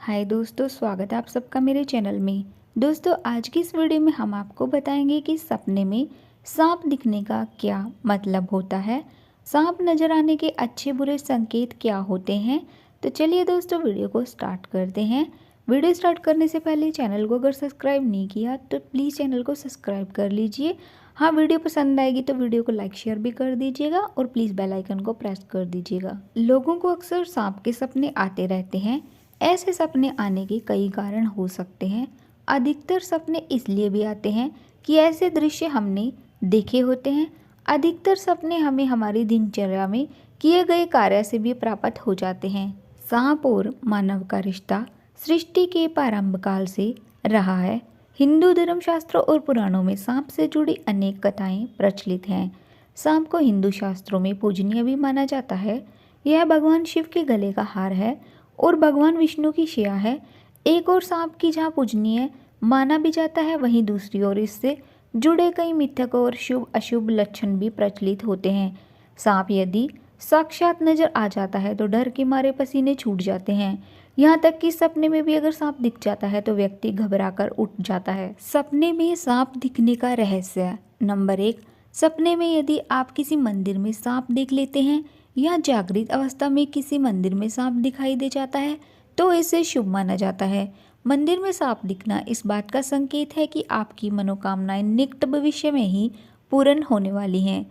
हाय दोस्तों, स्वागत है आप सबका मेरे चैनल में। दोस्तों, आज की इस वीडियो में हम आपको बताएंगे कि सपने में सांप दिखने का क्या मतलब होता है। सांप नजर आने के अच्छे बुरे संकेत क्या होते हैं। तो चलिए दोस्तों, वीडियो को स्टार्ट करते हैं। वीडियो स्टार्ट करने से पहले चैनल को अगर सब्सक्राइब नहीं किया तो प्लीज़ चैनल को सब्सक्राइब कर लीजिए। हाँ, वीडियो पसंद आएगी तो वीडियो को लाइक शेयर भी कर दीजिएगा और प्लीज़ बेल आइकन को प्रेस कर दीजिएगा। लोगों को अक्सर सांप के सपने आते रहते हैं। ऐसे सपने आने के कई कारण हो सकते हैं। अधिकतर सपने इसलिए भी आते हैं कि ऐसे दृश्य हमने देखे होते हैं। अधिकतर सपने हमें हमारी दिनचर्या में किए गए कार्य से भी प्राप्त हो जाते हैं। सांप और मानव का रिश्ता सृष्टि के प्रारंभ काल से रहा है। हिंदू धर्मशास्त्रों और पुराणों में सांप से जुड़ी अनेक कथाएं प्रचलित हैं। सांप को हिंदू शास्त्रों में पूजनीय भी माना जाता है। यह भगवान शिव के गले का हार है और भगवान विष्णु की शिया है। एक और सांप की जहाँ पूजनीय माना भी जाता है, वहीं दूसरी ओर इससे जुड़े कई मिथक और शुभ अशुभ लक्षण भी प्रचलित होते हैं। सांप यदि साक्षात नजर आ जाता है तो डर के मारे पसीने छूट जाते हैं। यहाँ तक कि सपने में भी अगर सांप दिख जाता है तो व्यक्ति घबराकर उठ जाता है। सपने में सांप दिखने का रहस्य। नंबर 1, सपने में यदि आप किसी मंदिर में सांप देख लेते हैं या जागृत अवस्था में किसी मंदिर में सांप दिखाई दे जाता है तो इसे शुभ माना जाता है। मंदिर में सांप दिखना इस बात का संकेत है कि आपकी मनोकामनाएं निकट भविष्य में ही पूर्ण होने वाली हैं।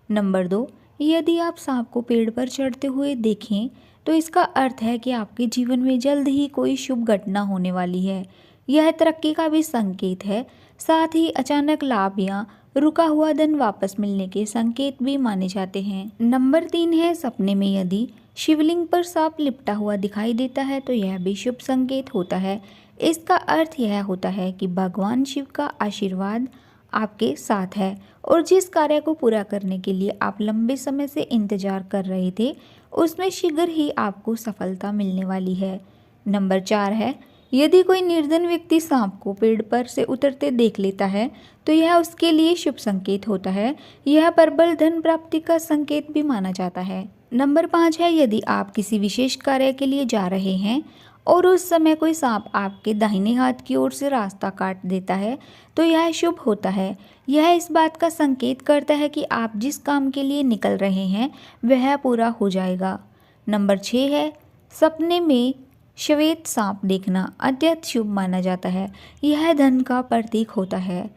नंबर 2, यदि आप सांप को पेड़ पर चढ़ते हुए देखें तो इसका अर्थ है कि आपके जीवन में जल्द ही कोई शुभ घटना होने वाली है। यह तरक्की का भी संकेत है। साथ ही अचानक लाभ या रुका हुआ धन वापस मिलने के संकेत भी माने जाते हैं। नंबर 3 है, सपने में यदि शिवलिंग पर सांप लिपटा हुआ दिखाई देता है तो यह भी शुभ संकेत होता है। इसका अर्थ यह होता है कि भगवान शिव का आशीर्वाद आपके साथ है और जिस कार्य को पूरा करने के लिए आप लंबे समय से इंतजार कर रहे थे उसमें शीघ्र ही आपको सफलता मिलने वाली है। नंबर 4 है, यदि कोई निर्धन व्यक्ति सांप को पेड़ पर से उतरते देख लेता है तो यह उसके लिए शुभ संकेत होता है। यह प्रबल धन प्राप्ति का संकेत भी माना जाता है। नंबर 5 है, यदि आप किसी विशेष कार्य के लिए जा रहे हैं और उस समय कोई सांप आपके दाहिने हाथ की ओर से रास्ता काट देता है तो यह शुभ होता है। यह इस बात का संकेत करता है कि आप जिस काम के लिए निकल रहे हैं वह पूरा हो जाएगा। नंबर 6 है, सपने में श्वेत सांप देखना अत्यंत शुभ माना जाता है। यह धन का प्रतीक होता है।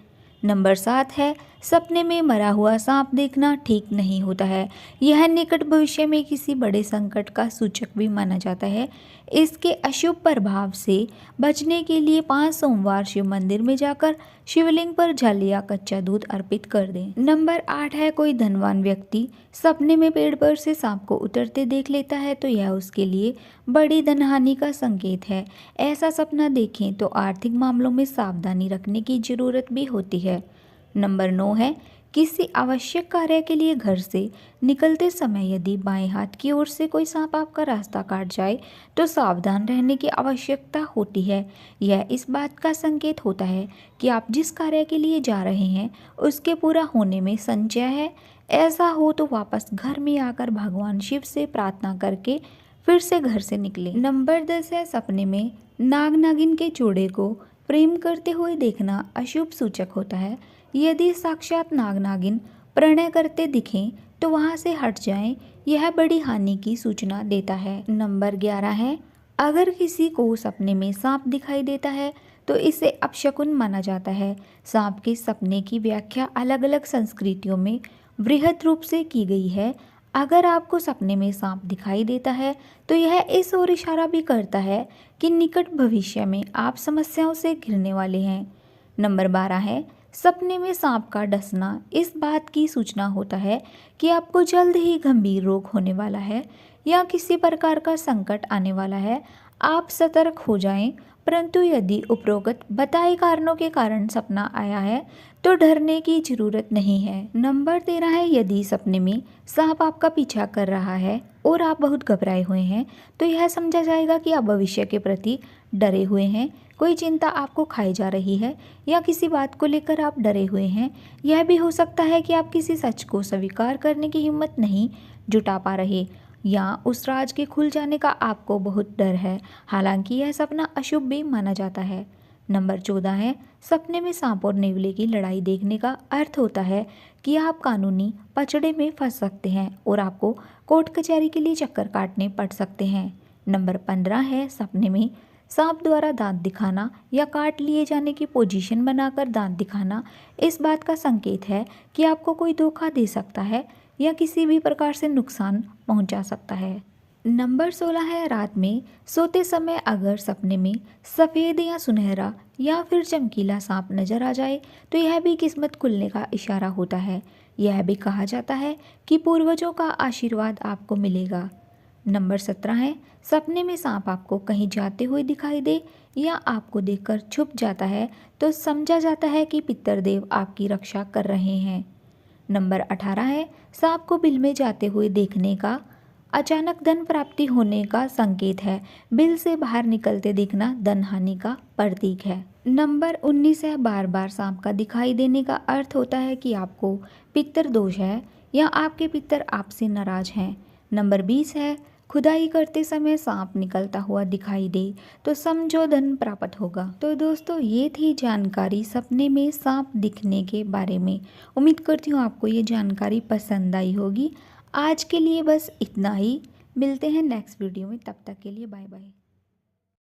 नंबर 7 है, सपने में मरा हुआ सांप देखना ठीक नहीं होता है। यह निकट भविष्य में किसी बड़े संकट का सूचक भी माना जाता है। इसके अशुभ प्रभाव से बचने के लिए 5 सोमवार शिव मंदिर में जाकर शिवलिंग पर जल या कच्चा दूध अर्पित कर दें। नंबर 8 है, कोई धनवान व्यक्ति सपने में पेड़ पर से सांप को उतरते देख लेता है तो यह उसके लिए बड़ी धनहानि का संकेत है। ऐसा सपना देखें तो आर्थिक मामलों में सावधानी रखने की जरूरत भी होती है। नंबर 9 है, किसी आवश्यक कार्य के लिए घर से निकलते समय यदि बाएं हाथ की ओर से कोई सांप आपका रास्ता काट जाए तो सावधान रहने की आवश्यकता होती है। यह इस बात का संकेत होता है कि आप जिस कार्य के लिए जा रहे हैं उसके पूरा होने में संचय है। ऐसा हो तो वापस घर में आकर भगवान शिव से प्रार्थना करके फिर से घर से निकले। नंबर 10 है, सपने में नाग नागिन के जोड़े को प्रेम करते हुए देखना अशुभ सूचक होता है। यदि साक्षात नाग नागिन प्रणय करते दिखें तो वहां से हट जाएं। यह बड़ी हानि की सूचना देता है। नंबर 11 है, अगर किसी को सपने में सांप दिखाई देता है तो इसे अपशकुन माना जाता है। सांप के सपने की व्याख्या अलग अलग संस्कृतियों में वृहद रूप से की गई है। अगर आपको सपने में सांप दिखाई देता है तो यह इस ओर इशारा भी करता है कि निकट भविष्य में आप समस्याओं से घिरने वाले हैं। नंबर 12 है, सपने में सांप का डसना इस बात की सूचना होता है कि आपको जल्द ही गंभीर रोग होने वाला है या किसी प्रकार का संकट आने वाला है। आप सतर्क हो जाएं। परंतु यदि उपरोक्त बताए कारणों के कारण सपना आया है तो डरने की जरूरत नहीं है। नंबर 13 है, यदि सपने में सांप आपका पीछा कर रहा है और आप बहुत घबराए हुए हैं तो यह समझा जाएगा कि आप भविष्य के प्रति डरे हुए हैं। कोई चिंता आपको खाई जा रही है या किसी बात को लेकर आप डरे हुए हैं। यह भी हो सकता है कि आप किसी सच को स्वीकार करने की हिम्मत नहीं जुटा पा रहे या उस राज के खुल जाने का आपको बहुत डर है, हालांकि यह सपना अशुभ भी माना जाता है। नंबर 14 है, सपने में सांप और नेवले की लड़ाई देखने का अर्थ होता है कि आप कानूनी पचड़े में फंस सकते हैं और आपको कोर्ट कचहरी के लिए चक्कर काटने पड़ सकते हैं। नंबर 15 है, सपने में सांप द्वारा दांत दिखाना या काट लिए जाने की पोजीशन बनाकर दांत दिखाना इस बात का संकेत है कि आपको कोई धोखा दे सकता है या किसी भी प्रकार से नुकसान पहुंचा सकता है। नंबर 16 है, रात में सोते समय अगर सपने में सफ़ेद या सुनहरा या फिर चमकीला सांप नजर आ जाए तो यह भी किस्मत खुलने का इशारा होता है। यह भी कहा जाता है कि पूर्वजों का आशीर्वाद आपको मिलेगा। नंबर 17 है, सपने में सांप आपको कहीं जाते हुए दिखाई दे या आपको देखकर छुप जाता है तो समझा जाता है कि पितृदेव आपकी रक्षा कर रहे हैं। नंबर 18 है, सांप को बिल में जाते हुए देखने का अचानक धन प्राप्ति होने का संकेत है। बिल से बाहर निकलते देखना धन हानि का प्रतीक है। नंबर 19 है, बार बार सांप का दिखाई देने का अर्थ होता है कि आपको पितृ दोष है या आपके पितर आपसे नाराज हैं। नंबर 20 है, खुदाई करते समय सांप निकलता हुआ दिखाई दे तो समझो धन प्राप्त होगा। तो दोस्तों, ये थी जानकारी सपने में सांप दिखने के बारे में। उम्मीद करती हूँ आपको ये जानकारी पसंद आई होगी। आज के लिए बस इतना ही। मिलते हैं नेक्स्ट वीडियो में, तब तक के लिए बाय बाय।